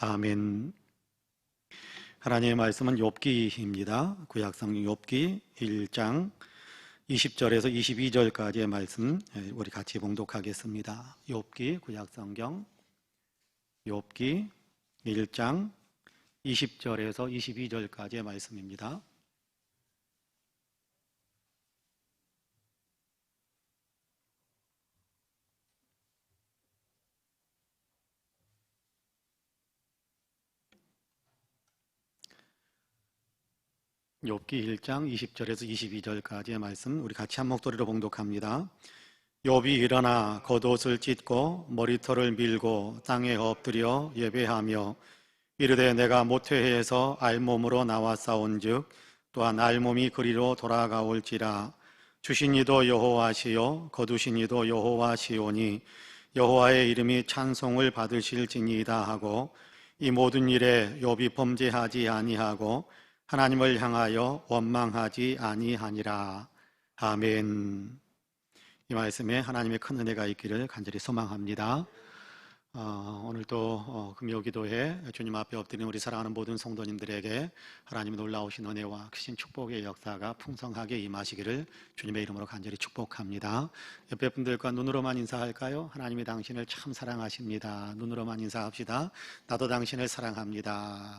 아멘. 하나님의 말씀은 욥기입니다. 구약성경 욥기 1장 20절에서 22절까지의 말씀 우리 같이 봉독하겠습니다. 욥기 구약성경 욥기 1장 20절에서 22절까지의 말씀입니다. 욥기 1장 20절에서 22절까지의 말씀 우리 같이 한 목소리로 봉독합니다. 욥이 일어나 겉옷을 찢고 머리털을 밀고 땅에 엎드려 예배하며 이르되 내가 모태해에서 알몸으로 나왔사온즉 또한 알몸이 그리로 돌아가올지라. 주신 이도 여호와시요 거두신 이도 여호와시오니 여호와의 이름이 찬송을 받으실지니이다 하고 이 모든 일에 욥이 범죄하지 아니하고 하나님을 향하여 원망하지 아니하니라. 아멘. 이 말씀에 하나님의 큰 은혜가 있기를 간절히 소망합니다. 오늘도 금요기도회 주님 앞에 엎드린 우리 사랑하는 모든 성도님들에게 하나님의 놀라우신 은혜와 크신 축복의 역사가 풍성하게 임하시기를 주님의 이름으로 간절히 축복합니다. 옆에 분들과 눈으로만 인사할까요? 하나님이 당신을 참 사랑하십니다. 눈으로만 인사합시다. 나도 당신을 사랑합니다.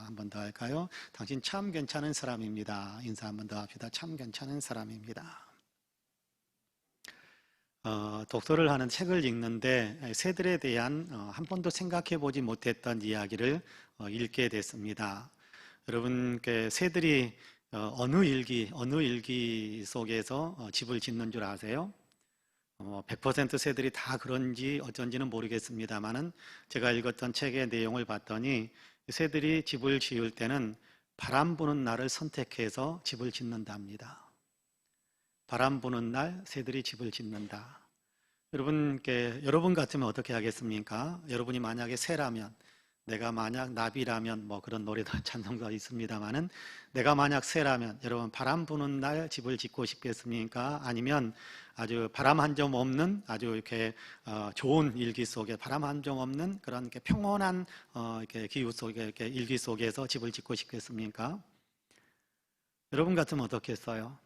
한 번 더 할까요? 당신 참 괜찮은 사람입니다. 인사 한 번 더 합시다. 참 괜찮은 사람입니다. 독서를 하는 책을 읽는데 새들에 대한 한 번도 생각해 보지 못했던 이야기를 읽게 됐습니다. 여러분, 새들이 어느 일기 속에서 집을 짓는 줄 아세요? 100% 새들이 다 그런지 어쩐지는 모르겠습니다만은 제가 읽었던 책의 내용을 봤더니 새들이 집을 지을 때는 바람 부는 날을 선택해서 집을 짓는답니다. 바람 부는 날 새들이 집을 짓는다. 여러분 같으면 어떻게 하겠습니까? 여러분이 만약에 새라면, 내가 만약 나비라면, 그런 노래도 찬송가 있습니다만은, 내가 만약 새라면, 여러분 바람 부는 날 집을 짓고 싶겠습니까? 아니면 아주 바람 한 점 없는 아주 이렇게 좋은 일기 속에 바람 한 점 없는 그런 이렇게 평온한 이렇게 기후 속에 이렇게 일기 속에서 집을 짓고 싶겠습니까? 여러분 같으면 어떻겠어요?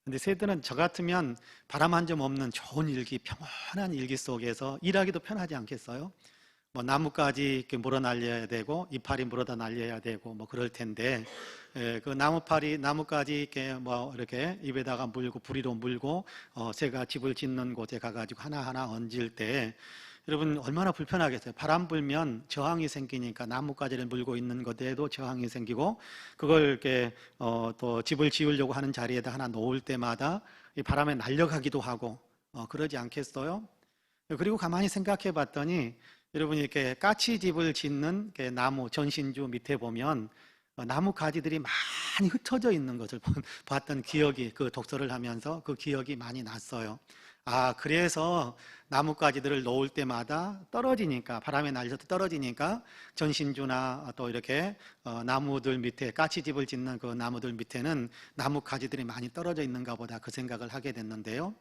근데 새들은 저 같으면 바람 한 점 없는 좋은 일기, 평온한 일기 속에서 일하기도 편하지 않겠어요? 나뭇가지 이렇게 물어 날려야 되고 이파리 물어다 날려야 되고 그럴 텐데 그 나뭇가지 이렇게 입에다가 물고 부리로 물고 새가 집을 짓는 곳에 가가지고 하나하나 얹을 때 여러분 얼마나 불편하겠어요. 바람 불면 저항이 생기니까 나뭇가지를 물고 있는 것에도 저항이 생기고 그걸 이렇게 또 집을 지으려고 하는 자리에다 하나 놓을 때마다 이 바람에 날려가기도 하고 그러지 않겠어요? 그리고 가만히 생각해 봤더니 여러분이 이렇게 까치집을 짓는 나무 전신주 밑에 보면 나무 가지들이 많이 흩어져 있는 것을 봤던 기억이, 그 독서를 하면서 그 기억이 많이 났어요. 그래서 나뭇가지들을 놓을 때마다 떨어지니까, 바람에 날려서 떨어지니까 전신주나 또 이렇게 나무들 밑에, 까치집을 짓는 그 나무들 밑에는 나뭇가지들이 많이 떨어져 있는가 보다, 그 생각을 하게 됐는데요.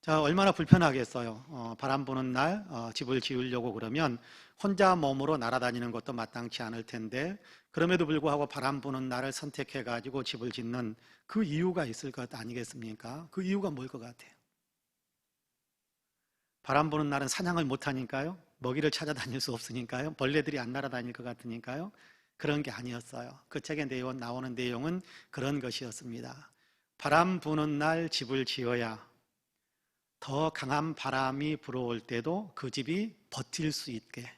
자, 얼마나 불편하겠어요. 바람 부는 날 집을 지으려고 그러면 혼자 몸으로 날아다니는 것도 마땅치 않을 텐데, 그럼에도 불구하고 바람 부는 날을 선택해 가지고 집을 짓는 그 이유가 있을 것 아니겠습니까? 그 이유가 뭘 것 같아요? 바람 부는 날은 사냥을 못 하니까요? 먹이를 찾아다닐 수 없으니까요? 벌레들이 안 날아다닐 것 같으니까요? 그런 게 아니었어요. 그 책에 나오는 내용은 그런 것이었습니다. 바람 부는 날 집을 지어야 더 강한 바람이 불어올 때도 그 집이 버틸 수 있게.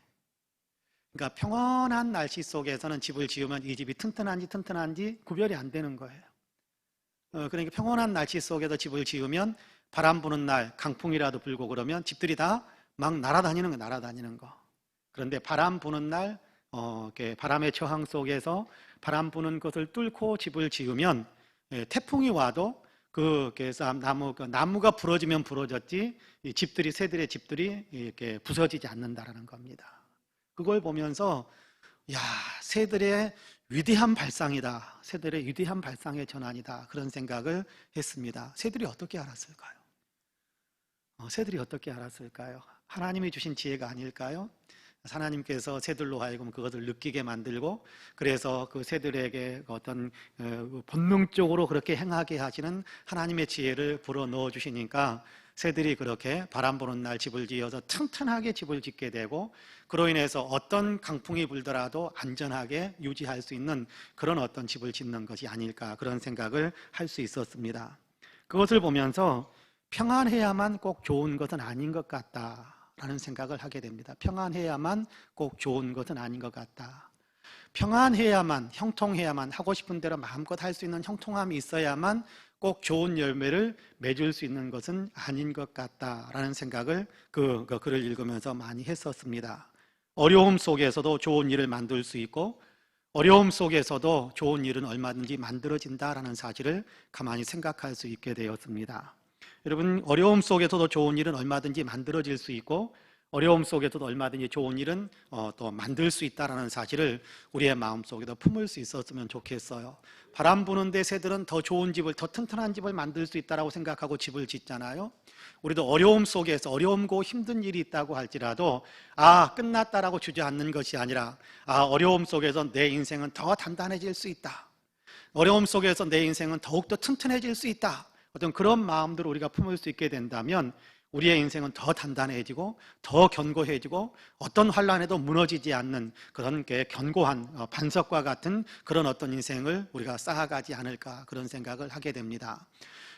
그러니까 평온한 날씨 속에서는 집을 지으면 이 집이 튼튼한지 구별이 안 되는 거예요. 그러니까 평온한 날씨 속에서 집을 지으면 바람 부는 날 강풍이라도 불고 그러면 집들이 다 막 날아다니는 거. 그런데 바람 부는 날 바람의 저항 속에서 바람 부는 것을 뚫고 집을 지으면 태풍이 와도 나무가 부러지면 부러졌지 새들의 집들이 이렇게 부서지지 않는다라는 겁니다. 그걸 보면서 새들의 위대한 발상이다. 새들의 위대한 발상의 전환이다. 그런 생각을 했습니다. 새들이 어떻게 알았을까요? 새들이 어떻게 알았을까요? 하나님이 주신 지혜가 아닐까요? 하나님께서 새들로 하여금 그것을 느끼게 만들고, 그래서 그 새들에게 어떤 본능적으로 그렇게 행하게 하시는 하나님의 지혜를 불어넣어 주시니까 새들이 그렇게 바람 부는 날 집을 지어서 튼튼하게 집을 짓게 되고, 그로 인해서 어떤 강풍이 불더라도 안전하게 유지할 수 있는 그런 어떤 집을 짓는 것이 아닐까, 그런 생각을 할 수 있었습니다. 그것을 보면서 평안해야만 꼭 좋은 것은 아닌 것 같다라는 생각을 하게 됩니다. 평안해야만 꼭 좋은 것은 아닌 것 같다. 평안해야만, 형통해야만, 하고 싶은 대로 마음껏 할 수 있는 형통함이 있어야만 꼭 좋은 열매를 맺을 수 있는 것은 아닌 것 같다라는 생각을 그 글을 읽으면서 많이 했었습니다. 어려움 속에서도 좋은 일을 만들 수 있고, 어려움 속에서도 좋은 일은 얼마든지 만들어진다라는 사실을 가만히 생각할 수 있게 되었습니다. 여러분, 어려움 속에서도 좋은 일은 얼마든지 만들어질 수 있고, 어려움 속에서도 얼마든지 좋은 일은 또 만들 수 있다는 사실을 우리의 마음속에도 품을 수 있었으면 좋겠어요. 바람 부는데 새들은 더 좋은 집을, 더 튼튼한 집을 만들 수 있다고 생각하고 집을 짓잖아요. 우리도 어려움 속에서 어려움고 힘든 일이 있다고 할지라도 끝났다라고 주저앉는 것이 아니라 어려움 속에서 내 인생은 더 단단해질 수 있다. 어려움 속에서 내 인생은 더욱더 튼튼해질 수 있다. 어떤 그런 마음들을 우리가 품을 수 있게 된다면 우리의 인생은 더 단단해지고 더 견고해지고 어떤 환난에도 무너지지 않는 그런 게 견고한 반석과 같은 그런 어떤 인생을 우리가 쌓아가지 않을까, 그런 생각을 하게 됩니다.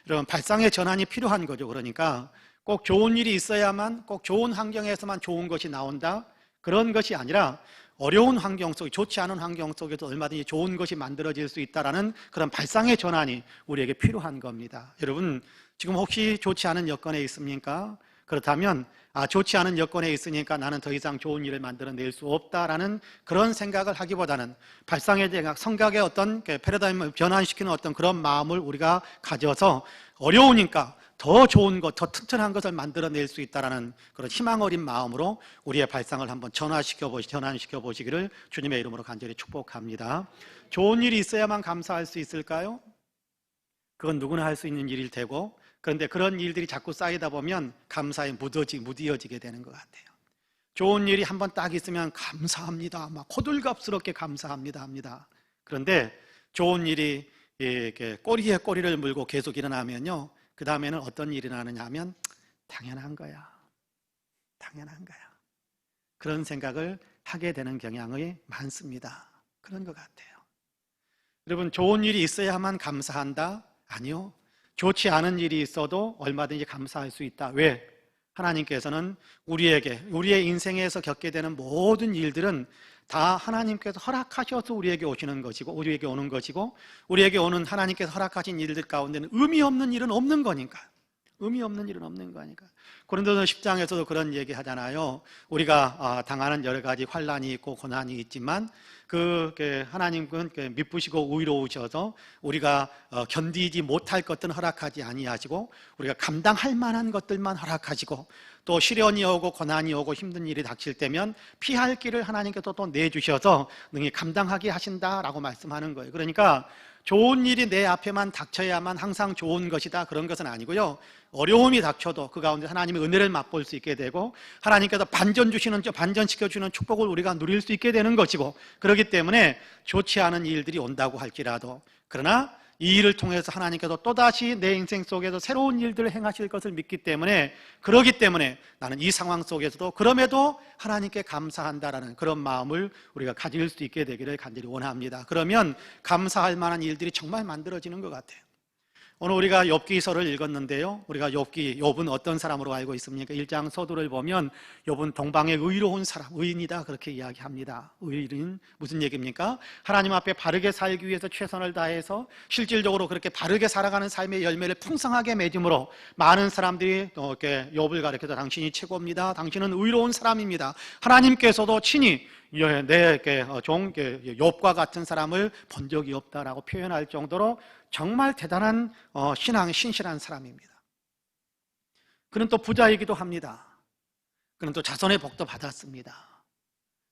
여러분, 발상의 전환이 필요한 거죠. 그러니까 꼭 좋은 일이 있어야만, 꼭 좋은 환경에서만 좋은 것이 나온다, 그런 것이 아니라 어려운 환경 속, 좋지 않은 환경 속에서 얼마든지 좋은 것이 만들어질 수 있다는 그런 발상의 전환이 우리에게 필요한 겁니다. 여러분, 지금 혹시 좋지 않은 여건에 있습니까? 그렇다면 좋지 않은 여건에 있으니까 나는 더 이상 좋은 일을 만들어낼 수 없다라는 그런 생각을 하기보다는 발상의 성각의 어떤 패러다임을 변환시키는 어떤 그런 마음을 우리가 가져서 어려우니까 더 좋은 것, 더 튼튼한 것을 만들어낼 수 있다는 그런 희망 어린 마음으로 우리의 발상을 한번 전환시켜 보시기를 주님의 이름으로 간절히 축복합니다. 좋은 일이 있어야만 감사할 수 있을까요? 그건 누구나 할 수 있는 일일 테고, 그런데 그런 일들이 자꾸 쌓이다 보면 감사에 무디어지게 되는 것 같아요. 좋은 일이 한번 딱 있으면 감사합니다, 막 호들갑스럽게 감사합니다 합니다. 그런데 좋은 일이 이렇게 꼬리에 꼬리를 물고 계속 일어나면요, 그 다음에는 어떤 일이 나느냐 하면 당연한 거야, 당연한 거야, 그런 생각을 하게 되는 경향이 많습니다. 그런 것 같아요. 여러분, 좋은 일이 있어야만 감사한다? 아니요. 좋지 않은 일이 있어도 얼마든지 감사할 수 있다. 왜? 하나님께서는 우리의 인생에서 겪게 되는 모든 일들은 다 하나님께서 허락하셔서 우리에게 오시는 것이고, 우리에게 오는 것이고, 우리에게 오는 하나님께서 허락하신 일들 가운데는 의미 없는 일은 없는 거니까. 의미 없는 일은 없는 거니까. 고린도서 10장에서도 그런 얘기 하잖아요. 우리가 당하는 여러 가지 환난이 있고 고난이 있지만 하나님은 미쁘시고 의로우셔서 우리가 견디지 못할 것들은 허락하지 아니하시고 우리가 감당할 만한 것들만 허락하시고, 또 시련이 오고 고난이 오고 힘든 일이 닥칠 때면 피할 길을 하나님께서 또 내주셔서 능히 감당하게 하신다라고 말씀하는 거예요. 그러니까 좋은 일이 내 앞에만 닥쳐야만 항상 좋은 것이다, 그런 것은 아니고요. 어려움이 닥쳐도 그 가운데 하나님의 은혜를 맛볼 수 있게 되고, 하나님께서 반전시켜주는 축복을 우리가 누릴 수 있게 되는 것이고, 그렇기 때문에 좋지 않은 일들이 온다고 할지라도, 그러나 이 일을 통해서 하나님께서 또다시 내 인생 속에서 새로운 일들을 행하실 것을 믿기 때문에, 그러기 때문에 나는 이 상황 속에서도 그럼에도 하나님께 감사한다라는 그런 마음을 우리가 가질 수 있게 되기를 간절히 원합니다. 그러면 감사할 만한 일들이 정말 만들어지는 것 같아요. 오늘 우리가 욥기서를 읽었는데요, 우리가 욥은 어떤 사람으로 알고 있습니까? 1장 서두를 보면 욥은 동방의 의로운 사람, 의인이다, 그렇게 이야기합니다. 의인, 무슨 얘기입니까? 하나님 앞에 바르게 살기 위해서 최선을 다해서 실질적으로 그렇게 바르게 살아가는 삶의 열매를 풍성하게 맺음으로 많은 사람들이 이렇게 욥을 가리켜서 당신이 최고입니다, 당신은 의로운 사람입니다, 하나님께서도 친히 내 종 욥과 같은 사람을 본 적이 없다라고 표현할 정도로 정말 대단한 신실한 사람입니다. 그는 또 부자이기도 합니다. 그는 또 자손의 복도 받았습니다.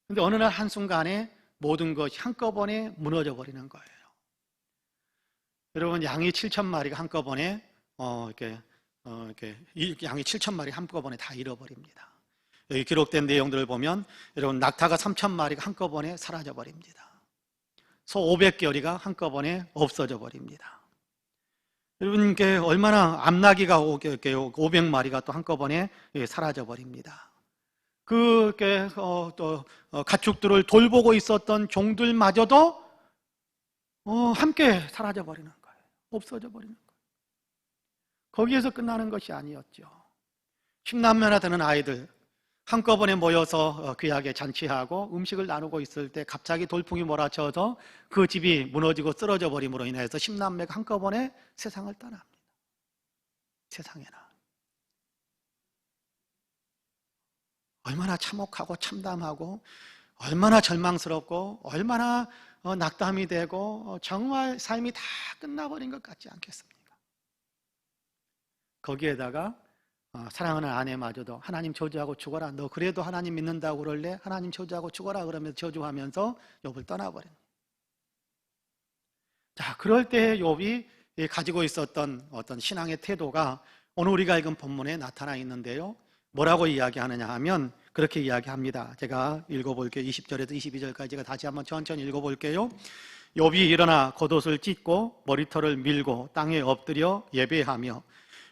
그런데 어느 날 한순간에 모든 것이 한꺼번에 무너져 버리는 거예요. 여러분, 양이 7,000마리가 한꺼번에 양이 7,000마리 한꺼번에 다 잃어버립니다. 여기 기록된 내용들을 보면 여러분 낙타가 3,000마리가 한꺼번에 사라져 버립니다. 소 500개리가 한꺼번에 없어져 버립니다. 여러분 이게 얼마나 암나귀가 500마리가 또 한꺼번에 사라져 버립니다. 가축들을 돌보고 있었던 종들마저도 함께 사라져 버리는 거예요. 없어져 버리는 거예요. 거기에서 끝나는 것이 아니었죠. 10남매나 되는 아이들 한꺼번에 모여서 귀하게 잔치하고 음식을 나누고 있을 때 갑자기 돌풍이 몰아쳐서 그 집이 무너지고 쓰러져 버림으로 인해서 10남매가 한꺼번에 세상을 떠납니다. 세상에나 얼마나 참혹하고 참담하고 얼마나 절망스럽고 얼마나 낙담이 되고 정말 삶이 다 끝나버린 것 같지 않겠습니까? 거기에다가 사랑하는 아내마저도 하나님 저주하고 죽어라. 너 그래도 하나님 믿는다고 그럴래? 하나님 저주하고 죽어라 그러면서 저주하면서 욥을 떠나버립니다. 자, 그럴 때 욥이 가지고 있었던 어떤 신앙의 태도가 오늘 우리가 읽은 본문에 나타나 있는데요. 뭐라고 이야기하느냐 하면 그렇게 이야기합니다. 제가 읽어볼게요. 20절에서 22절까지 제가 다시 한번 천천히 읽어볼게요. 욥이 일어나 겉옷을 찢고 머리털을 밀고 땅에 엎드려 예배하며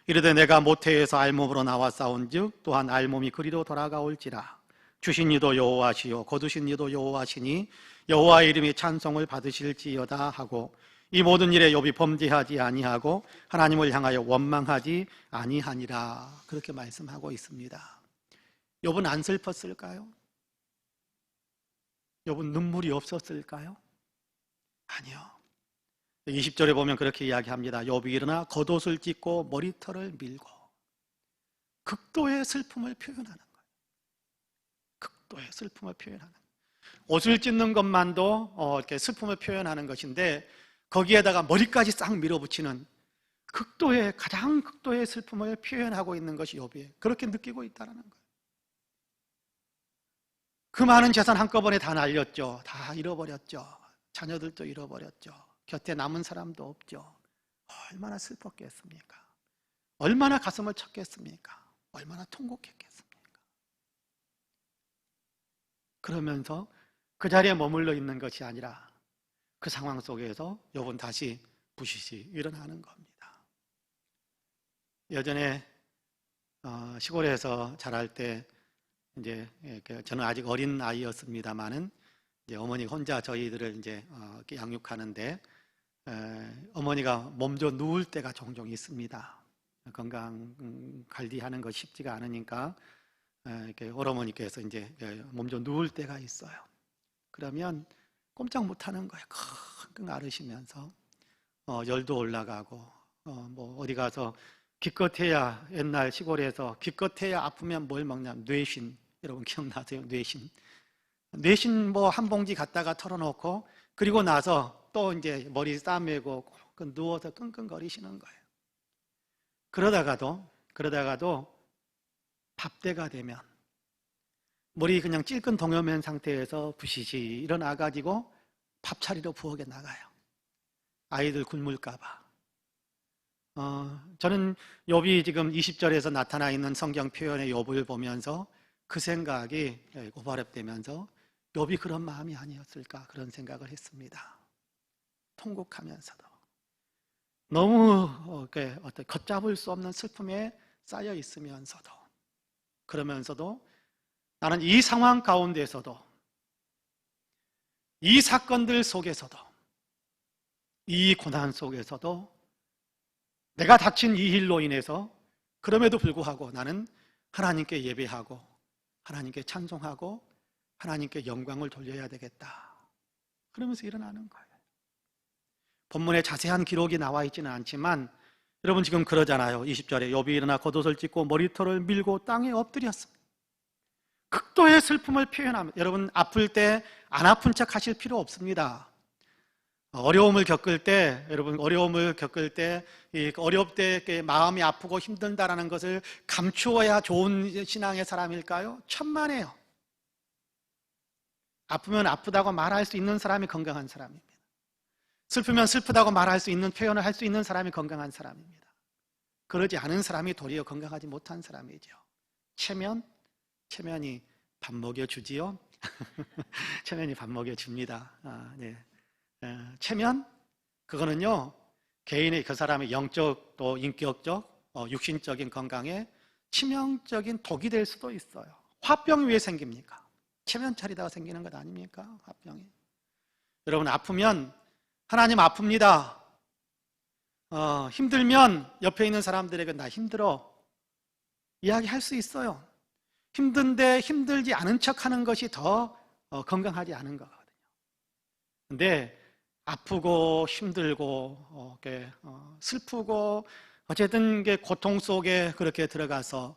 이르되 내가 모태에서 알몸으로 나와 싸운즉 또한 알몸이 그리로 돌아가올지라. 주신 이도 여호와시요 거두신 이도 여호와시니 여호와의 이름이 찬송을 받으실지어다 하고 이 모든 일에 욥이 범죄하지 아니하고 하나님을 향하여 원망하지 아니하니라. 그렇게 말씀하고 있습니다. 욥은 안 슬펐을까요? 욥은 눈물이 없었을까요? 아니요. 20절에 보면 그렇게 이야기합니다. 욥이 일어나 겉옷을 찢고 머리털을 밀고 극도의 슬픔을 표현하는 거예요. 극도의 슬픔을 표현하는 거예요. 옷을 찢는 것만도 이렇게 슬픔을 표현하는 것인데 거기에다가 머리까지 싹 밀어붙이는 가장 극도의 슬픔을 표현하고 있는 것이 욥이에요. 그렇게 느끼고 있다는 거예요. 그 많은 재산 한꺼번에 다 날렸죠. 다 잃어버렸죠. 자녀들도 잃어버렸죠. 곁에 남은 사람도 없죠. 얼마나 슬펐겠습니까? 얼마나 가슴을 쳤겠습니까? 얼마나 통곡했겠습니까? 그러면서 그 자리에 머물러 있는 것이 아니라 그 상황 속에서 욥은 다시 부시시 일어나는 겁니다. 예전에 시골에서 자랄 때 이제 저는 아직 어린 아이였습니다만은 이제 어머니가 혼자 저희들을 이제 양육하는데 어머니가 몸져 누울 때가 종종 있습니다. 건강 관리하는 거 쉽지가 않으니까 이렇게 오라머니께서 이제 몸져 누울 때가 있어요. 그러면 꼼짝 못하는 거예요. 끙끙 앓으시면서 열도 올라가고 뭐 어디 가서 기껏해야 옛날 시골에서 기껏해야 아프면 뭘 먹냐? 뇌신. 여러분 기억나세요? 뇌신 뭐 한 봉지 갖다가 털어놓고 그리고 나서 또 이제 머리 싸매고 누워서 끙끙거리시는 거예요. 그러다가도 밥때가 되면 머리 그냥 찔끔 동여맨 상태에서 부시시 일어나가지고 밥 차리러 부엌에 나가요. 아이들 굶을까 봐. 저는 욥이 지금 20절에서 나타나 있는 성경 표현의 욥을 보면서 그 생각이 고발업되면서 욥이 그런 마음이 아니었을까 그런 생각을 했습니다. 통곡하면서도 너무 어떤 걷잡을 수 없는 슬픔에 쌓여 있으면서도 그러면서도 나는 이 상황 가운데서도 이 사건들 속에서도 이 고난 속에서도 내가 닥친 이 일로 인해서 그럼에도 불구하고 나는 하나님께 예배하고 하나님께 찬송하고 하나님께 영광을 돌려야 되겠다. 그러면서 일어나는 거예요. 본문에 자세한 기록이 나와 있지는 않지만 여러분 지금 그러잖아요. 20절에 욥이 일어나 겉옷을 찢고 머리털을 밀고 땅에 엎드렸습니다. 극도의 슬픔을 표현합니다. 여러분 아플 때 안 아픈 척 하실 필요 없습니다. 어려움을 겪을 때 어려울 때 마음이 아프고 힘든다라는 것을 감추어야 좋은 신앙의 사람일까요? 천만에요. 아프면 아프다고 말할 수 있는 사람이 건강한 사람입니다. 슬프면 슬프다고 말할 수 있는 표현을 할 수 있는 사람이 건강한 사람입니다. 그러지 않은 사람이 도리어 건강하지 못한 사람이죠. 체면, 체면이 밥 먹여주지요? 체면이 밥 먹여줍니다. 네. 체면? 그거는요, 개인의 그 사람의 영적 또 인격적, 육신적인 건강에 치명적인 독이 될 수도 있어요. 화병이 왜 생깁니까? 체면 차리다가 생기는 것 아닙니까? 화병이. 여러분, 아프면 하나님 아픕니다. 힘들면 옆에 있는 사람들에게 나 힘들어 이야기할 수 있어요. 힘든데 힘들지 않은 척 하는 것이 더 건강하지 않은 거거든요. 근데 아프고 힘들고 슬프고 어쨌든 고통 속에 그렇게 들어가서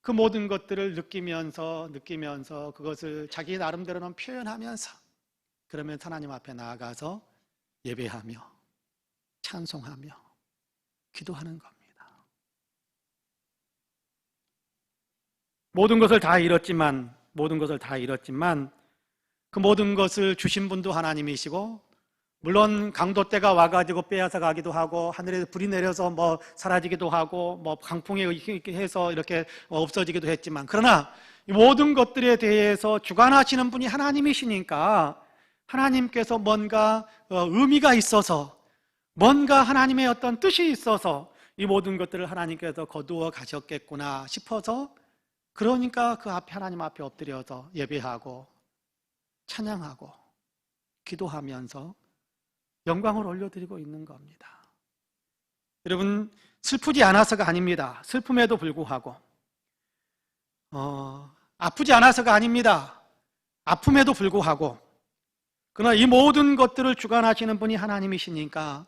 그 모든 것들을 느끼면서 그것을 자기 나름대로는 표현하면서 그러면 하나님 앞에 나아가서 예배하며 찬송하며 기도하는 겁니다. 모든 것을 다 잃었지만 그 모든 것을 주신 분도 하나님이시고, 물론 강도떼가 와가지고 빼앗아 가기도 하고 하늘에서 불이 내려서 뭐 사라지기도 하고 뭐 강풍에 해서 이렇게 없어지기도 했지만, 그러나 이 모든 것들에 대해서 주관하시는 분이 하나님이시니까 하나님께서 뭔가 의미가 있어서, 뭔가 하나님의 어떤 뜻이 있어서 이 모든 것들을 하나님께서 거두어 가셨겠구나 싶어서, 그러니까 그 앞에 하나님 앞에 엎드려서 예배하고 찬양하고 기도하면서 영광을 올려드리고 있는 겁니다. 여러분, 슬프지 않아서가 아닙니다. 슬픔에도 불구하고 아프지 않아서가 아닙니다. 아픔에도 불구하고, 그러나 이 모든 것들을 주관하시는 분이 하나님이시니까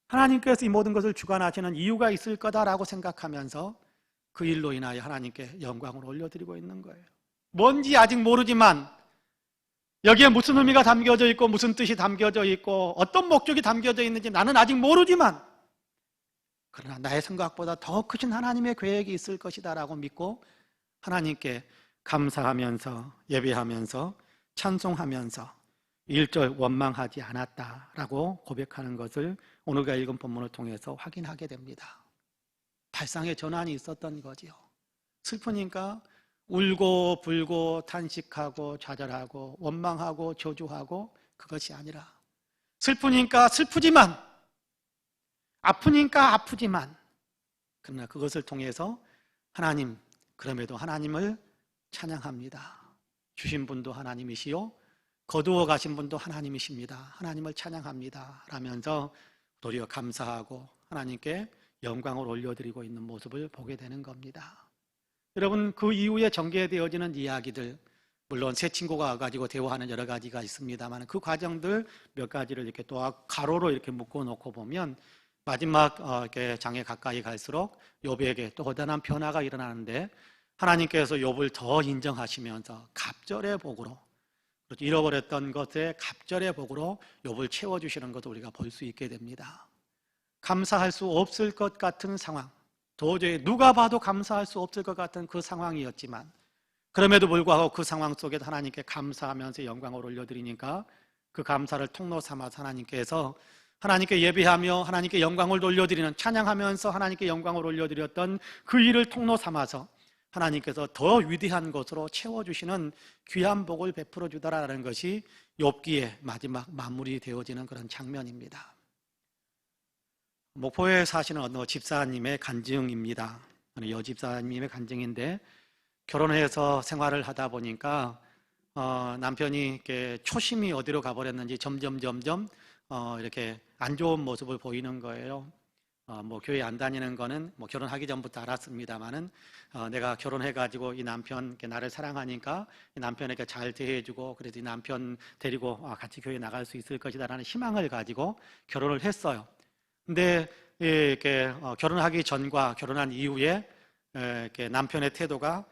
하나님께서 이 모든 것을 주관하시는 이유가 있을 거다라고 생각하면서 그 일로 인하여 하나님께 영광을 올려드리고 있는 거예요. 뭔지 아직 모르지만, 여기에 무슨 의미가 담겨져 있고 무슨 뜻이 담겨져 있고 어떤 목적이 담겨져 있는지 나는 아직 모르지만, 그러나 나의 생각보다 더 크신 하나님의 계획이 있을 것이다 라고 믿고 하나님께 감사하면서 예배하면서 찬송하면서 1절 원망하지 않았다라고 고백하는 것을 오늘과 읽은 본문을 통해서 확인하게 됩니다. 발상의 전환이 있었던 거지요. 슬프니까 울고 불고 탄식하고 좌절하고 원망하고 저주하고, 그것이 아니라 슬프니까 슬프지만, 아프니까 아프지만, 그러나 그것을 통해서 하나님, 그럼에도 하나님을 찬양합니다. 주신 분도 하나님이시요 거두어 가신 분도 하나님이십니다. 하나님을 찬양합니다 라면서 도리어 감사하고 하나님께 영광을 올려드리고 있는 모습을 보게 되는 겁니다. 여러분, 그 이후에 전개되어지는 이야기들, 물론 새 친구가 와가지고 대화하는 여러 가지가 있습니다만, 그 과정들 몇 가지를 이렇게 또 가로로 이렇게 묶어 놓고 보면, 마지막 이렇게 장에 가까이 갈수록 욥에게 또 거대한 변화가 일어나는데, 하나님께서 욥을 더 인정하시면서 갑절의 복으로, 잃어버렸던 것에 갑절의 복으로 욥을 채워주시는 것을 우리가 볼 수 있게 됩니다. 감사할 수 없을 것 같은 상황, 도저히 누가 봐도 감사할 수 없을 것 같은 그 상황이었지만, 그럼에도 불구하고 그 상황 속에서 하나님께 감사하면서 영광을 올려드리니까 그 감사를 통로 삼아서 하나님께 예배하며 하나님께 영광을 돌려드리는, 찬양하면서 하나님께 영광을 올려드렸던 그 일을 통로 삼아서 하나님께서 더 위대한 것으로 채워주시는 귀한 복을 베풀어 주더라라는 것이 욥기의 마지막 마무리 되어지는 그런 장면입니다. 목포에 사시는 어느 집사님의 간증입니다. 여집사님의 간증인데, 결혼해서 생활을 하다 보니까 남편이 이렇게 초심이 어디로 가버렸는지 점점 이렇게 안 좋은 모습을 보이는 거예요. 뭐 교회 안 다니는 거는 뭐 결혼하기 전부터 알았습니다만은, 내가 결혼해가지고 이 남편 나를 사랑하니까 이 남편에게 잘 대해주고, 그래서 이 남편 데리고 같이 교회 나갈 수 있을 것이다라는 희망을 가지고 결혼을 했어요. 근데 이렇게 결혼하기 전과 결혼한 이후에 이렇게 남편의 태도가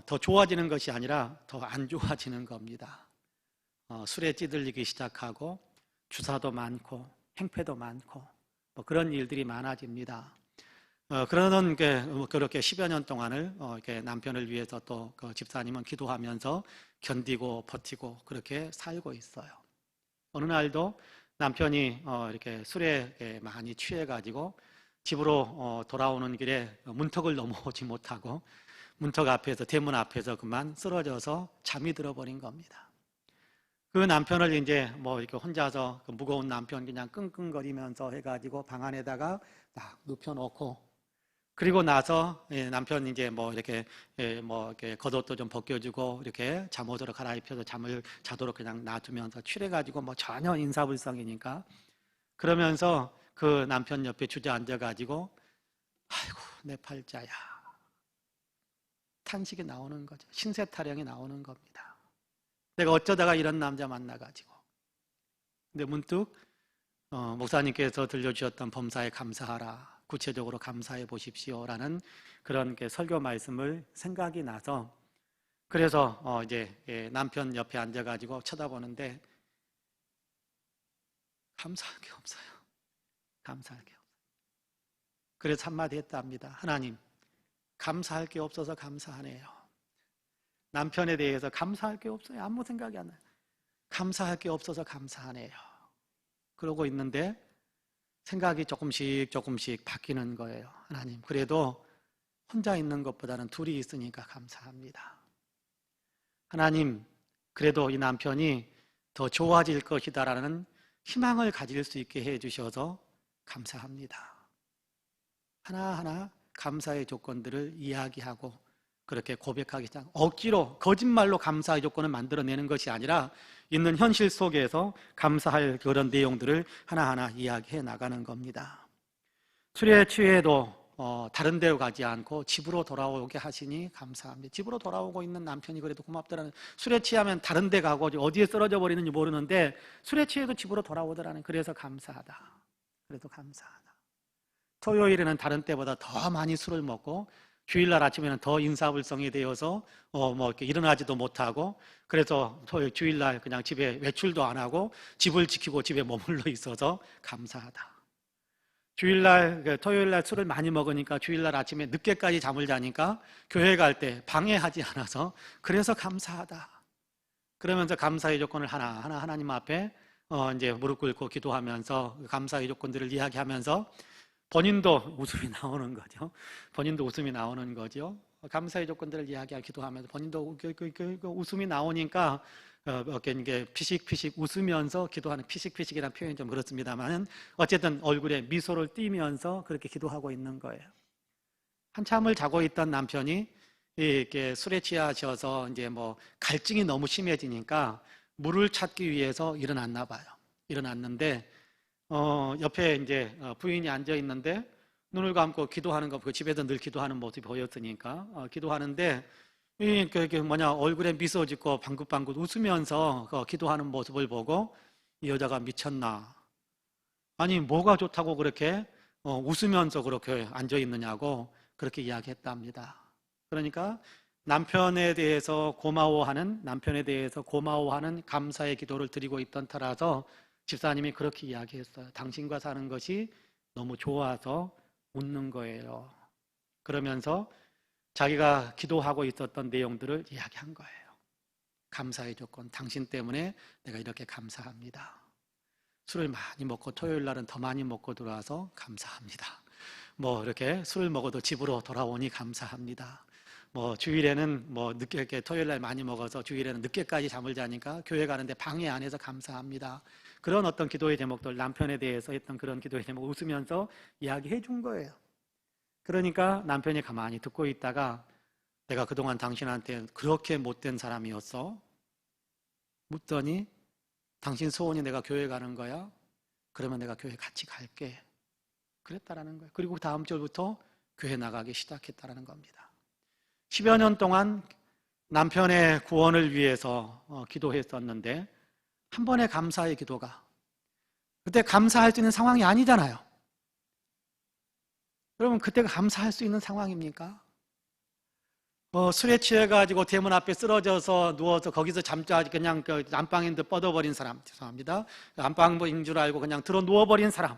더 좋아지는 것이 아니라 더 안 좋아지는 겁니다. 술에 찌들리기 시작하고 주사도 많고 행패도 많고 뭐 그런 일들이 많아집니다. 그러는 그렇게 10여 년 동안을 이렇게 남편을 위해서 또 그 집사님은 기도하면서 견디고 버티고 그렇게 살고 있어요. 어느 날도 남편이 이렇게 술에 많이 취해가지고 집으로 돌아오는 길에 문턱을 넘어오지 못하고 문턱 앞에서, 대문 앞에서 그만 쓰러져서 잠이 들어버린 겁니다. 그 남편을 이제 뭐 이렇게 혼자서 그 무거운 남편 그냥 끙끙거리면서 해가지고 방 안에다가 딱 눕혀놓고, 그리고 나서 남편 이제 뭐 이렇게 뭐 이렇게 겉옷도 좀 벗겨주고 이렇게 잠옷으로 갈아입혀서 잠을 자도록 그냥 놔두면서 취해가지고 뭐 전혀 인사불성이니까, 그러면서 그 남편 옆에 주저앉아가지고 아이고 내 팔자야, 탄식이 나오는 거죠. 신세 타령이 나오는 겁니다. 내가 어쩌다가 이런 남자 만나가지고. 근데 문득 목사님께서 들려주셨던 범사에 감사하라, 구체적으로 감사해 보십시오라는 그런 설교 말씀을 생각이 나서, 그래서 이제 남편 옆에 앉아가지고 쳐다보는데 감사할 게 없어요. 감사할 게 없어요. 그래서 한마디 했답니다. 하나님, 감사할 게 없어서 감사하네요. 남편에 대해서 감사할 게 없어요. 아무 생각이 안 나요. 감사할 게 없어서 감사하네요. 그러고 있는데 생각이 조금씩 바뀌는 거예요. 하나님, 그래도 혼자 있는 것보다는 둘이 있으니까 감사합니다. 하나님, 그래도 이 남편이 더 좋아질 것이다라는 희망을 가질 수 있게 해주셔서 감사합니다. 하나하나 감사의 조건들을 이야기하고 그렇게 고백하기 시작. 억지로 거짓말로 감사의 조건을 만들어내는 것이 아니라 있는 현실 속에서 감사할 그런 내용들을 하나하나 이야기해 나가는 겁니다. 술에 취해도 다른 데로 가지 않고 집으로 돌아오게 하시니 감사합니다. 집으로 돌아오고 있는 남편이 그래도 고맙더라는, 술에 취하면 다른 데 가고 어디에 쓰러져 버리는지 모르는데 술에 취해도 집으로 돌아오더라는, 그래서 감사하다. 그래도 감사하다. 토요일에는 다른 때보다 더 많이 술을 먹고 주일날 아침에는 더 인사불성이 되어서 뭐 이렇게 일어나지도 못하고, 그래서 주일날 그냥 집에 외출도 안 하고 집을 지키고 집에 머물러 있어서 감사하다. 토요일날 술을 많이 먹으니까 주일날 아침에 늦게까지 잠을 자니까 교회 갈 때 방해하지 않아서 그래서 감사하다. 그러면서 감사의 조건을 하나하나 하나님 앞에 이제 무릎 꿇고 기도하면서 감사의 조건들을 이야기하면서 본인도 웃음이 나오는 거죠. 본인도 웃음이 나오는 거죠. 감사의 조건들을 이야기하고 기도하면서 본인도 웃음이 나오니까 이게 피식피식 웃으면서 기도하는, 피식피식이라는 표현이 좀 그렇습니다만 어쨌든 얼굴에 미소를 띠면서 그렇게 기도하고 있는 거예요. 한참을 자고 있던 남편이 이렇게 술에 취하셔서 이제 뭐 갈증이 너무 심해지니까 물을 찾기 위해서 일어났나 봐요. 일어났는데 옆에 이제 부인이 앉아 있는데 눈을 감고 기도하는 거, 그 집에서 늘 기도하는 모습이 보였으니까 기도하는데 얼굴에 미소 짓고 방긋방긋 웃으면서 기도하는 모습을 보고 이 여자가 미쳤나? 아니 뭐가 좋다고 그렇게 웃으면서 그렇게 앉아 있느냐고 그렇게 이야기했답니다. 그러니까 남편에 대해서 고마워하는 감사의 기도를 드리고 있던 터라서 집사님이 그렇게 이야기했어요. 당신과 사는 것이 너무 좋아서 웃는 거예요. 그러면서 자기가 기도하고 있었던 내용들을 이야기한 거예요. 감사의 조건, 당신 때문에 내가 이렇게 감사합니다. 술을 많이 먹고 토요일 날은 더 많이 먹고 들어와서 감사합니다. 뭐 이렇게 술을 먹어도 집으로 돌아오니 감사합니다. 뭐 주일에는 뭐 늦게 이렇게 토요일 날 많이 먹어서 주일에는 늦게까지 잠을 자니까 교회 가는데 방해 안 해서 감사합니다. 그런 어떤 기도의 제목들, 남편에 대해서 했던 그런 기도의 제목 웃으면서 이야기해 준 거예요. 그러니까 남편이 가만히 듣고 있다가 내가 그동안 당신한테 그렇게 못된 사람이었어? 묻더니 당신 소원이 내가 교회 가는 거야? 그러면 내가 교회 같이 갈게. 그랬다라는 거예요. 그리고 다음 주부터 교회 나가기 시작했다라는 겁니다. 10여 년 동안 남편의 구원을 위해서 기도했었는데 한 번의 감사의 기도가, 그때 감사할 수 있는 상황이 아니잖아요. 여러분, 그때가 감사할 수 있는 상황입니까? 술에 취해가지고 대문 앞에 쓰러져서 누워서 거기서 잠자 그냥 그 안방인 듯 뻗어버린 사람, 죄송합니다. 안방인 줄 알고 그냥 들어 누워버린 사람.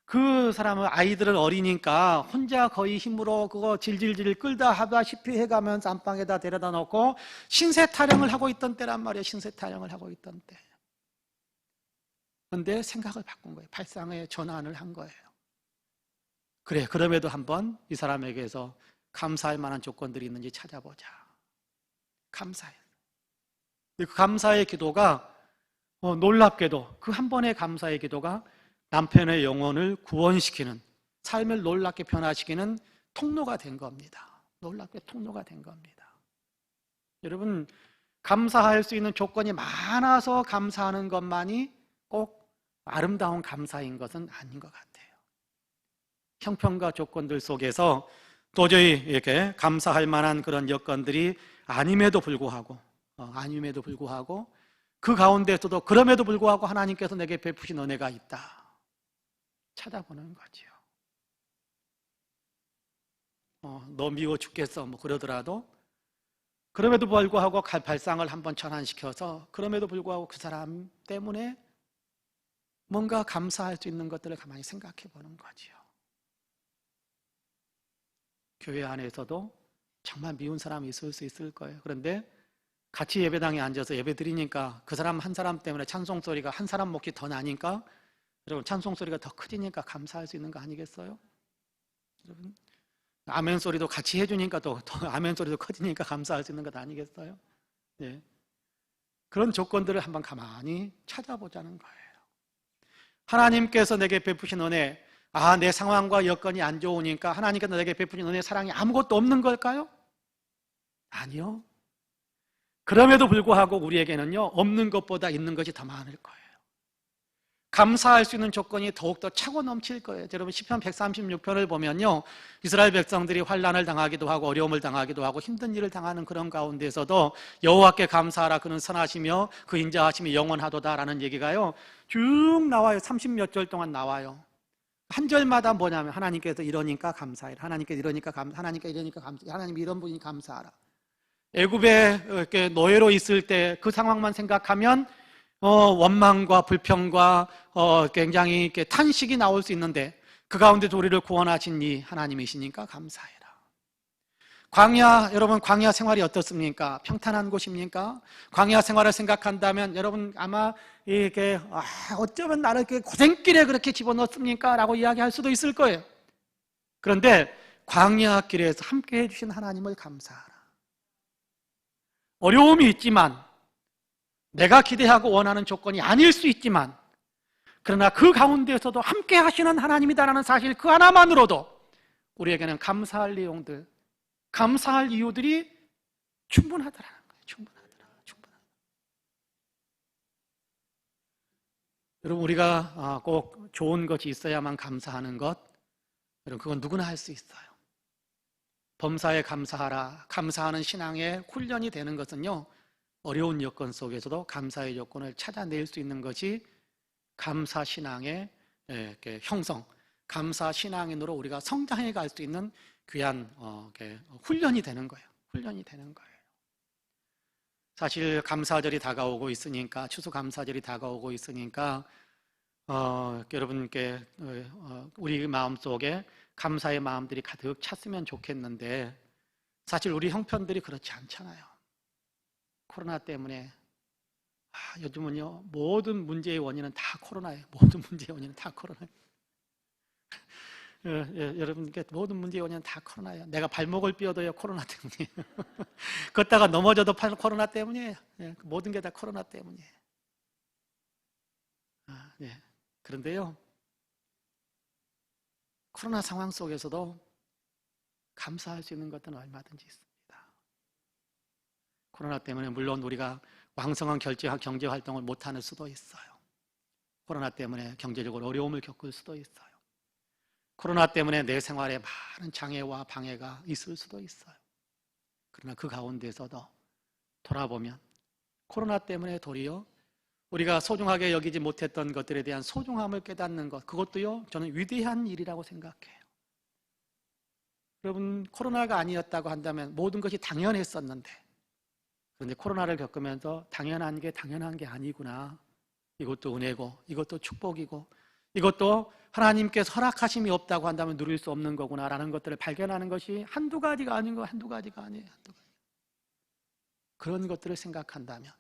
그 사람은 아이들은 어리니까 혼자 거의 힘으로 그거 질질질 끌다 하다시피 해가면서 안방에다 데려다 놓고 신세 타령을 하고 있던 때란 말이에요. 신세 타령을 하고 있던 때. 그런데 생각을 바꾼 거예요. 발상의 전환을 한 거예요. 그래, 그럼에도 한번 이 사람에게서 감사할 만한 조건들이 있는지 찾아보자. 감사해. 그 감사의 기도가 놀랍게도 그 한 번의 감사의 기도가 남편의 영혼을 구원시키는, 삶을 놀랍게 변화시키는 통로가 된 겁니다. 놀랍게 통로가 된 겁니다. 여러분, 감사할 수 있는 조건이 많아서 감사하는 것만이 꼭 아름다운 감사인 것은 아닌 것 같아요. 형편과 조건들 속에서 도저히 이렇게 감사할 만한 그런 여건들이 아님에도 불구하고 그 가운데서도 그럼에도 불구하고 하나님께서 내게 베푸신 은혜가 있다 찾아보는 거죠. 너 미워 죽겠어 뭐 그러더라도 그럼에도 불구하고 발상을 한번 전환시켜서 그럼에도 불구하고 그 사람 때문에 뭔가 감사할 수 있는 것들을 가만히 생각해 보는 거죠. 교회 안에서도 정말 미운 사람이 있을 수 있을 거예요. 그런데 같이 예배당에 앉아서 예배 드리니까 그 사람 한 사람 때문에 찬송소리가 한 사람 목이 더 나니까, 여러분 찬송소리가 더 커지니까 감사할 수 있는 거 아니겠어요? 여러분 아멘 소리도 같이 해주니까 또 아멘 소리도 커지니까 감사할 수 있는 것 아니겠어요? 네. 그런 조건들을 한번 가만히 찾아보자는 거예요. 하나님께서 내게 베푸신 은혜, 내 상황과 여건이 안 좋으니까 하나님께서 내게 베푸신 은혜, 사랑이 아무것도 없는 걸까요? 아니요. 그럼에도 불구하고 우리에게는요, 없는 것보다 있는 것이 더 많을 거예요. 감사할 수 있는 조건이 더욱더 차고 넘칠 거예요. 여러분 시편 136편을 보면요, 이스라엘 백성들이 환난을 당하기도 하고 어려움을 당하기도 하고 힘든 일을 당하는 그런 가운데서도 여호와께 감사하라, 그는 선하시며 그 인자하심이 영원하도다라는 얘기가요 쭉 나와요. 30몇 절 동안 나와요. 한 절마다 뭐냐면 하나님께서 이러니까 감사해라, 하나님께서 이러니까 감사해, 하나님 이런 분이 감사하라. 애굽에 이렇게 노예로 있을 때 그 상황만 생각하면 원망과 불평과 굉장히 이렇게 탄식이 나올 수 있는데 그 가운데서 우리를 구원하신 이 하나님이시니까 감사해라. 광야, 여러분 광야 생활이 어떻습니까? 평탄한 곳입니까? 광야 생활을 생각한다면 여러분 아마 이렇게 어쩌면 나를 이렇게 고생길에 그렇게 집어넣습니까? 라고 이야기할 수도 있을 거예요. 그런데 광야 길에서 함께 해주신 하나님을 감사하라. 어려움이 있지만, 내가 기대하고 원하는 조건이 아닐 수 있지만, 그러나 그 가운데에서도 함께 하시는 하나님이다라는 사실 그 하나만으로도 우리에게는 감사할 내용들, 감사할 이유들이 충분하더라는 거예요. 충분하더라. 여러분 우리가 꼭 좋은 것이 있어야만 감사하는 것, 여러분 그건 누구나 할 수 있어요. 범사에 감사하라, 감사하는 신앙의 훈련이 되는 것은요, 어려운 여건 속에서도 감사의 여건을 찾아낼 수 있는 것이 감사 신앙의 형성, 감사 신앙인으로 우리가 성장해 갈 수 있는 귀한 훈련이 되는 거예요. 훈련이 되는 거예요. 사실 감사절이 다가오고 있으니까, 추수감사절이 다가오고 있으니까 여러분께 우리 마음속에 감사의 마음들이 가득 찼으면 좋겠는데, 사실 우리 형편들이 그렇지 않잖아요. 코로나 때문에 요즘은요 모든 문제의 원인은 다 코로나예요. 모든 문제의 원인은 다 코로나예요. 여러분께 모든 문제의 원인은 다 코로나예요. 내가 발목을 삐어도요 코로나 때문이에요. 걷다가 넘어져도 코로나 때문이에요. 모든 게 다 코로나 때문이에요. 그런데요, 코로나 상황 속에서도 감사할 수 있는 것들은 얼마든지 있습니다. 코로나 때문에 물론 우리가 왕성한 경제 활동을 못할 수도 있어요. 코로나 때문에 경제적으로 어려움을 겪을 수도 있어요. 코로나 때문에 내 생활에 많은 장애와 방해가 있을 수도 있어요. 그러나 그 가운데서도 돌아보면 코로나 때문에 도리어 우리가 소중하게 여기지 못했던 것들에 대한 소중함을 깨닫는 것, 그것도요 저는 위대한 일이라고 생각해요. 여러분 코로나가 아니었다고 한다면 모든 것이 당연했었는데, 그런데 코로나를 겪으면서 당연한 게 아니구나, 이것도 은혜고 이것도 축복이고 이것도 하나님께서 허락하심이 없다고 한다면 누릴 수 없는 거구나라는 것들을 발견하는 것이 한두 가지가 아닌 거, 한두 가지가 아니에요. 그런 것들을 생각한다면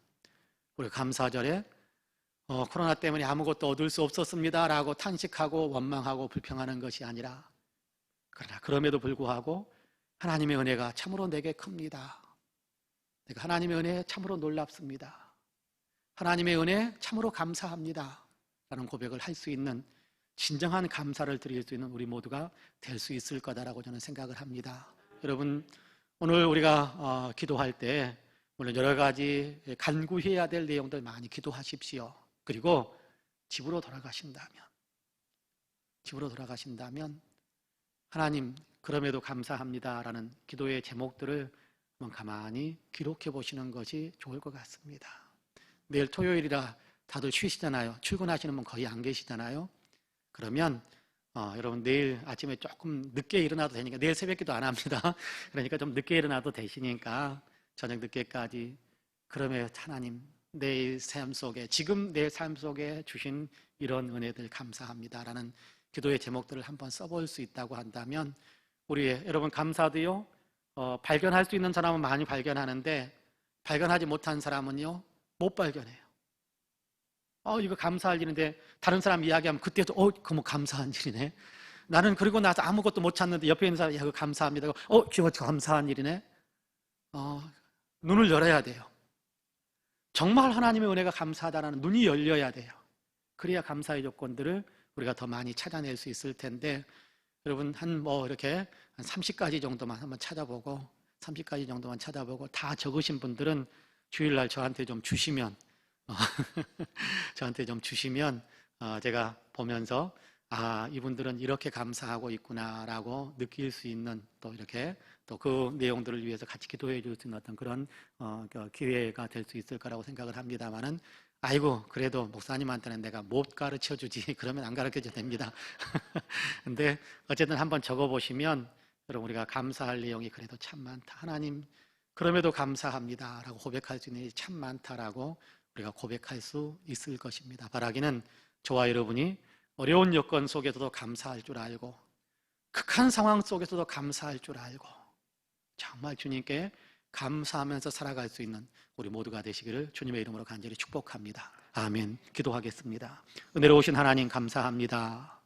우리 감사절에 코로나 때문에 아무것도 얻을 수 없었습니다 라고 탄식하고 원망하고 불평하는 것이 아니라, 그러나 그럼에도 불구하고 하나님의 은혜가 참으로 내게 큽니다. 내가 하나님의 은혜에 참으로 놀랍습니다. 하나님의 은혜에 참으로 감사합니다 라는 고백을 할 수 있는, 진정한 감사를 드릴 수 있는 우리 모두가 될 수 있을 거다라고 저는 생각을 합니다. 여러분, 오늘 우리가 기도할 때 물론 여러 가지 간구해야 될 내용들 많이 기도하십시오. 그리고 집으로 돌아가신다면 하나님 그럼에도 감사합니다라는 기도의 제목들을 한번 가만히 기록해 보시는 것이 좋을 것 같습니다. 내일 토요일이라 다들 쉬시잖아요. 출근하시는 분 거의 안 계시잖아요. 그러면 여러분 내일 아침에 조금 늦게 일어나도 되니까, 내일 새벽기도 안 합니다. 그러니까 좀 늦게 일어나도 되시니까 저녁 늦게까지 그러면 하나님 내 삶 속에, 지금 내 삶 속에 주신 이런 은혜들 감사합니다라는 기도의 제목들을 한번 써볼 수 있다고 한다면, 우리 여러분 감사도요, 발견할 수 있는 사람은 많이 발견하는데 발견하지 못한 사람은요 못 발견해요. 이거 감사할 일인데 다른 사람 이야기하면 그때도 그거 뭐 감사한 일이네. 나는 그리고 나서 아무것도 못 찾는데 옆에 있는 사람이 그거 감사합니다. 그거 감사한 일이네. 눈을 열어야 돼요. 정말 하나님의 은혜가 감사하다는 눈이 열려야 돼요. 그래야 감사의 조건들을 우리가 더 많이 찾아낼 수 있을 텐데, 여러분 이렇게 한 30가지 정도만 한번 찾아보고, 30가지 정도만 찾아보고 다 적으신 분들은 주일날 저한테 좀 주시면 제가 보면서 이분들은 이렇게 감사하고 있구나라고 느낄 수 있는, 또 이렇게 또 그 내용들을 위해서 같이 기도해 줄 수 있는 어떤 그런 기회가 될 수 있을 거라고 생각을 합니다만은, 아이고 그래도 목사님한테는 내가 못 가르쳐 주지 그러면 안 가르쳐도 됩니다. 근데 어쨌든 한번 적어 보시면 여러분 우리가 감사할 내용이 그래도 참 많다. 하나님 그럼에도 감사합니다 라고 고백할 수 있는 일이 참 많다라고 우리가 고백할 수 있을 것입니다. 바라기는 저와 여러분이 어려운 여건 속에서도 감사할 줄 알고, 극한 상황 속에서도 감사할 줄 알고, 정말 주님께 감사하면서 살아갈 수 있는 우리 모두가 되시기를 주님의 이름으로 간절히 축복합니다. 아멘. 기도하겠습니다. 은혜로우신 하나님 감사합니다.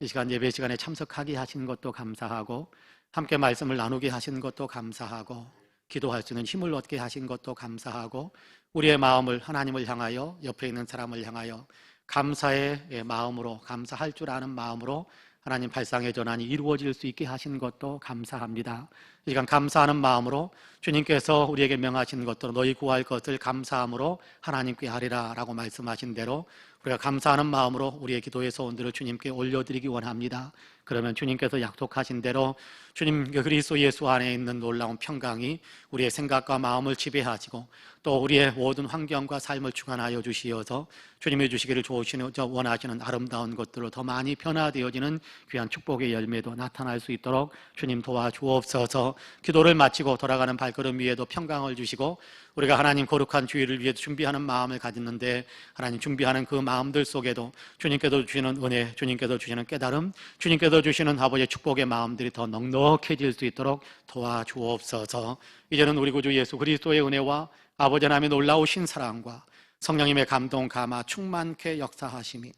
이 시간 예배 시간에 참석하게 하신 것도 감사하고, 함께 말씀을 나누게 하신 것도 감사하고, 기도할 수 있는 힘을 얻게 하신 것도 감사하고, 우리의 마음을 하나님을 향하여, 옆에 있는 사람을 향하여 감사의 마음으로, 감사할 줄 아는 마음으로 하나님 발상의 전환이 이루어질 수 있게 하신 것도 감사합니다. 이 시간 감사하는 마음으로 주님께서 우리에게 명하신 것대로 너희 구할 것을 감사함으로 하나님께 하리라 라고 말씀하신 대로 우리가 감사하는 마음으로 우리의 기도의 소원들을 주님께 올려드리기 원합니다. 그러면 주님께서 약속하신 대로 주님 그리스도 예수 안에 있는 놀라운 평강이 우리의 생각과 마음을 지배하시고, 또 우리의 모든 환경과 삶을 주관하여 주시어서 주님이 주시기를 원하시는 아름다운 것들로 더 많이 변화되어지는 귀한 축복의 열매도 나타날 수 있도록 주님 도와주옵소서. 기도를 마치고 돌아가는 발걸음 위에도 평강을 주시고, 우리가 하나님 거룩한 주일을 위해 준비하는 마음을 가졌는데 하나님 준비하는 그 마음들 속에도 주님께서 주시는 은혜, 주님께서 주시는 깨달음, 주님께서 주시는 아버지의 축복의 마음들이 더 넉넉해질 수 있도록 도와주옵소서. 이제는 우리 구주 예수 그리스도의 은혜와 아버지 하나님의 놀라우신 사랑과 성령님의 감동 감화 충만케 역사하심이,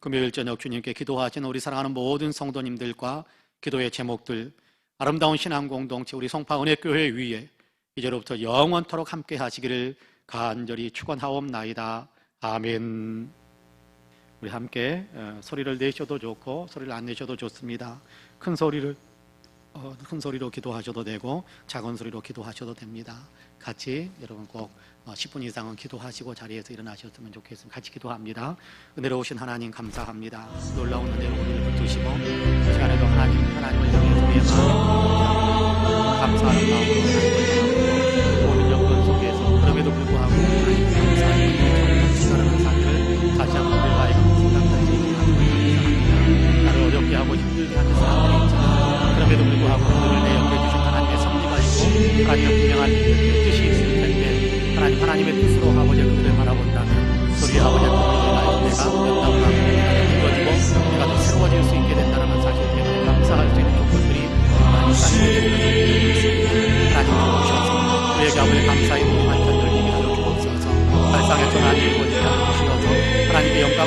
금요일 저녁 주님께 기도하시는 우리 사랑하는 모든 성도님들과 기도의 제목들, 아름다운 신앙 공동체 우리 송파 은혜교회 위에 이제로부터 영원토록 함께 하시기를 간절히 축원하옵나이다. 아멘. 우리 함께 소리를 내셔도 좋고 소리를 안 내셔도 좋습니다. 큰 소리로 기도하셔도 되고 작은 소리로 기도하셔도 됩니다. 같이 여러분 꼭 10분 이상은 기도하시고 자리에서 일어나셨으면 좋겠습니다. 같이 기도합니다. 은혜로우신 하나님 감사합니다. 놀라운 은혜로 우리를 붙드시고 이 시간에도 하나님을 향해서 우리의 마음을 감사하는 마음으로 하나님을 모든 여건 속에서 그럼에도 불구하고 하나님께 감사하는 사랑하는 삶을 다시 한번 우리가 생각할 수 있게 하시고, 나를 어렵게 하고 힘들게 하는 사람들이 있지만 그럼에도 불구하고 그들을 내 옆에 주신 하나님의 섭리가 있고 하나님의 분명한 뜻이 있을 텐데, 하나님의 뜻으로 아버지의 그들을 바라본다면 우리 아버지의 그들의 내가 연단과 이루어지고 내가 더 새로워질 수 있게 된다는 사실 때문에 감사할 수 있는 조건들이 하나님 사실에 있습니다. 하나님 도우셔서 우리에게 아버지의 감사의 문이 완전 열리게 하여 주옵소서. 발상의 전환이 이루어지게 하여 주시어서 하나님의 영광